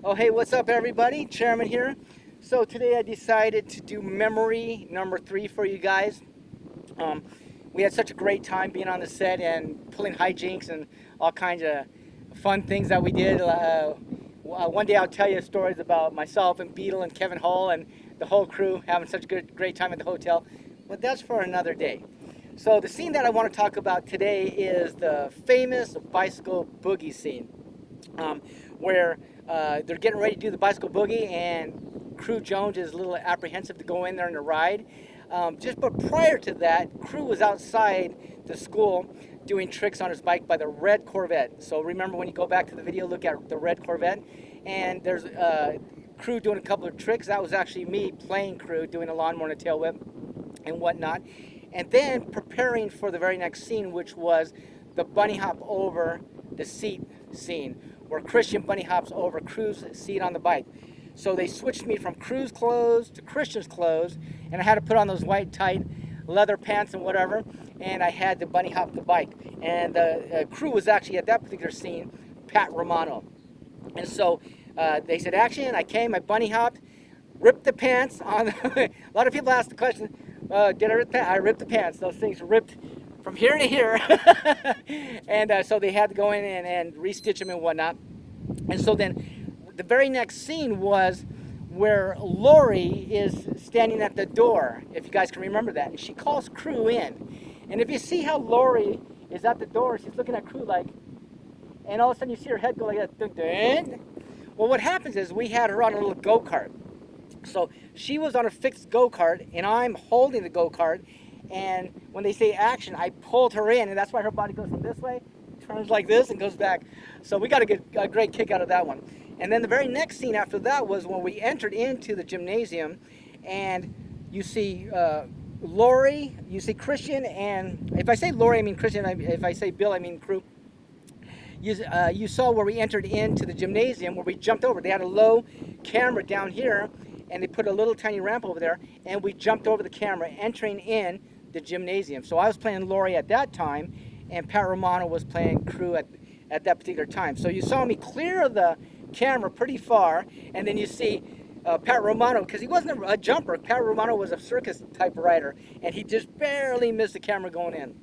Oh, hey, what's up, everybody? Chairman here. So today I decided to do memory number 3 for you guys. Um, we had such a great time being on the set and pulling hijinks and all kinds of fun things that we did. One day I'll tell you stories about myself and Beetle and Kevin Hall and the whole crew having such a great time at the hotel. But that's for another day. So the scene that I want to talk about today is the famous bicycle boogie scene, where they're getting ready to do the bicycle boogie, and Crew Jones is a little apprehensive to go in there and to ride. But prior to that, Crew was outside the school doing tricks on his bike by the red Corvette. So remember, when you go back to the video, look at the red Corvette, and there's Crew doing a couple of tricks. That was actually me playing Crew, doing a lawnmower and a tail whip and whatnot. And then preparing for the very next scene, which was the bunny hop over the seat scene, where Christian bunny hops over Crew's seat on the bike. So they switched me from Crew's clothes to Christian's clothes, and I had to put on those white tight leather pants and whatever, and I had to bunny hop the bike. And the Crew was actually, at that particular scene, Pat Romano. And so they said action. I came, I bunny hopped, ripped the pants on. A lot of people ask the question, did I rip the pants? I ripped the pants. Those things ripped from here to here. And so they had to go in and restitch them and whatnot. And so then the very next scene was where Lori is standing at the door, if you guys can remember that, and she calls Crew in. And if you see how Lori is at the door, she's looking at Crew like, and all of a sudden you see her head go like that. Dun, dun. Well, what happens is we had her on a little go-kart. So she was on a fixed go-kart, and I'm holding the go-kart, and when they say action, I pulled her in, and that's why her body goes from this way, turns like this, and goes back. So we got a great kick out of that one. And then the very next scene after that was when we entered into the gymnasium, and you see Lori, you see Christian, and if I say Lori, I mean Christian. If I say Bill, I mean Crew. You saw where we entered into the gymnasium, where we jumped over. They had a low camera down here, and they put a little tiny ramp over there, and we jumped over the camera, entering in the gymnasium. So I was playing Lori at that time, and Pat Romano was playing Crew at that particular time. So you saw me clear of the camera pretty far, and then you see Pat Romano, because he wasn't a jumper. Pat Romano was a circus type rider, and he just barely missed the camera going in.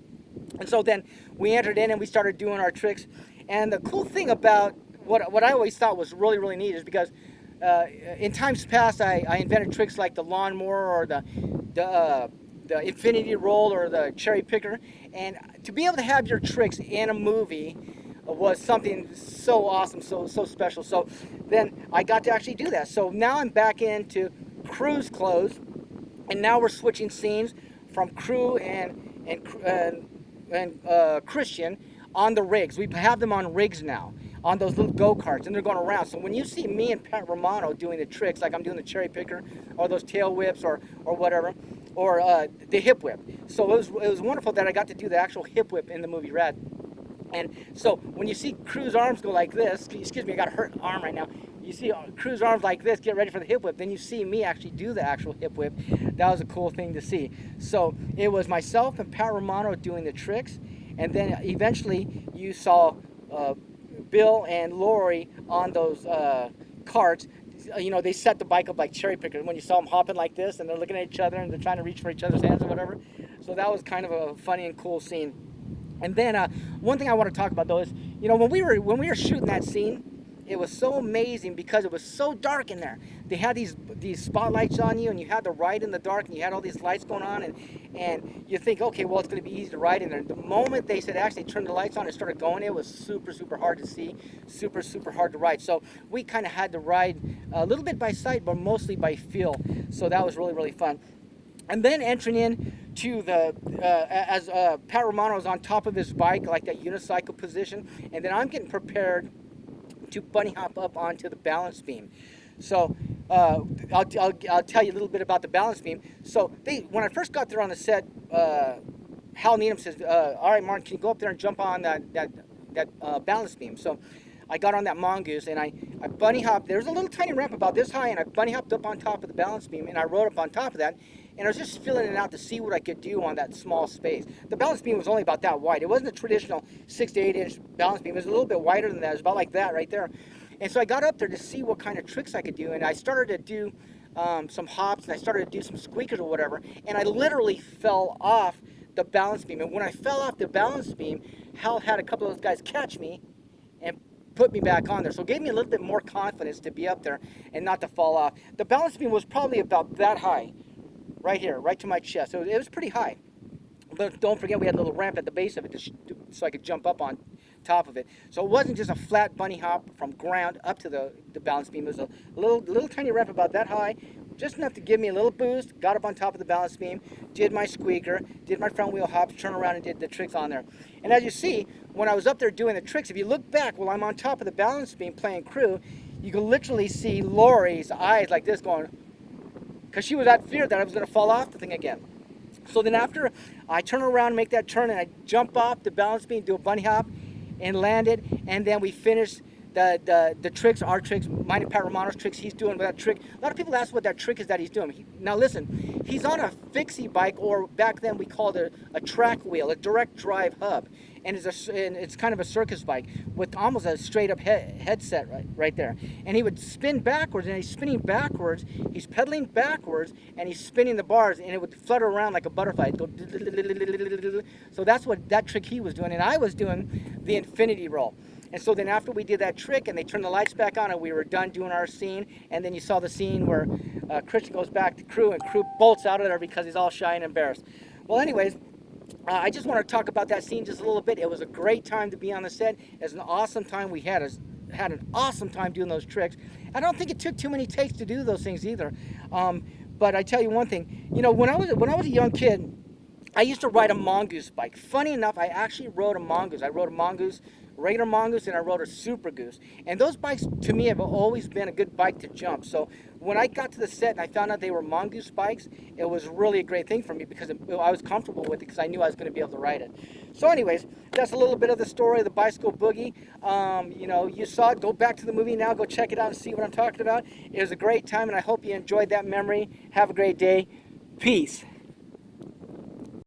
And so then we entered in, and we started doing our tricks. And the cool thing about what I always thought was really, really neat is because in times past, I invented tricks like the lawnmower or the infinity roll or the cherry picker. And to be able to have your tricks in a movie was something so awesome, so special. So then I got to actually do that. So now I'm back into Crew's clothes, and now we're switching scenes from Crew and Christian on the rigs. We have them on rigs now, on those little go-karts, and they're going around. So when you see me and Pat Romano doing the tricks, like I'm doing the cherry picker or those tail whips or whatever, or the hip whip. So it was wonderful that I got to do the actual hip whip in the movie Red. And so when you see Crew's arms go like this, excuse me, I got a hurt arm right now. You see Crew's arms like this, get ready for the hip whip. Then you see me actually do the actual hip whip. That was a cool thing to see. So it was myself and Pat Romano doing the tricks. And then eventually you saw Bill and Lori on those carts. You know, they set the bike up like cherry pickers. When you saw them hopping like this, and they're looking at each other, and they're trying to reach for each other's hands or whatever. So that was kind of a funny and cool scene. And then one thing I want to talk about though is, you know, when we were shooting that scene, it was so amazing because it was so dark in there. They had these spotlights on you, and you had to ride in the dark, and you had all these lights going on, and you think, okay, well, it's going to be easy to ride in there. The moment they said actually turn the lights on and started going, it was super hard to see, super hard to ride. So we kind of had to ride a little bit by sight, but mostly by feel. So that was really fun. And then entering in to the, as Pat Romano is on top of his bike, like that unicycle position, and then I'm getting prepared to bunny hop up onto the balance beam. So I'll tell you a little bit about the balance beam. So when I first got there on the set, Hal Needham says, all right, Martin, can you go up there and jump on that balance beam? So I got on that mongoose, and I bunny hopped. There's a little tiny ramp about this high, and I bunny hopped up on top of the balance beam, and I rode up on top of that, and I was just filling it out to see what I could do on that small space. The balance beam was only about that wide. It wasn't a traditional 6 to 8 inch balance beam. It was a little bit wider than that. It was about like that right there. And so I got up there to see what kind of tricks I could do, and I started to do some hops, and I started to do some squeakers or whatever, and I literally fell off the balance beam. And when I fell off the balance beam, Hal had a couple of those guys catch me and put me back on there. So it gave me a little bit more confidence to be up there and not to fall off. The balance beam was probably about that high, right here, right to my chest. So it was pretty high. But don't forget, we had a little ramp at the base of it so I could jump up on top of it. So it wasn't just a flat bunny hop from ground up to the balance beam. It was a little tiny ramp about that high, just enough to give me a little boost. Got up on top of the balance beam, did my squeaker, did my front wheel hops, turned around and did the tricks on there. And as you see, when I was up there doing the tricks, if you look back while I'm on top of the balance beam playing crew, you can literally see Lori's eyes like this going, because she was at fear that I was going to fall off the thing again. So then after I turn around, make that turn, and I jump off the balance beam, do a bunny hop, and land it, and then we finish the tricks, our tricks, mine and Pat Romano's tricks he's doing with that trick. A lot of people ask what that trick is that he's doing. Now listen, he's on a fixie bike, or back then we called it a track wheel, a direct drive hub. And it's kind of a circus bike with almost a straight up headset right there. And he would spin backwards, and he's spinning backwards, he's pedaling backwards, and he's spinning the bars, and it would flutter around like a butterfly. It'd go. So that's what that trick he was doing, and I was doing the infinity roll. And so then after we did that trick and they turned the lights back on and we were done doing our scene, and then you saw the scene where Christian goes back to crew and crew bolts out of there because he's all shy and embarrassed. Well, anyways, I just want to talk about that scene just a little bit. It was a great time to be on the set. It was an awesome time. We had an awesome time doing those tricks. I don't think it took too many takes to do those things either. But I tell you one thing, you know, when I was a young kid, I used to ride a mongoose bike. Funny enough, I actually rode a mongoose. I rode a mongoose, regular mongoose, and I rode a super goose. And those bikes, to me, have always been a good bike to jump. So when I got to the set and I found out they were mongoose bikes, it was really a great thing for me because I was comfortable with it because I knew I was going to be able to ride it. So anyways, that's a little bit of the story of the bicycle boogie. You know, you saw it. Go back to the movie now. Go check it out and see what I'm talking about. It was a great time, and I hope you enjoyed that memory. Have a great day. Peace.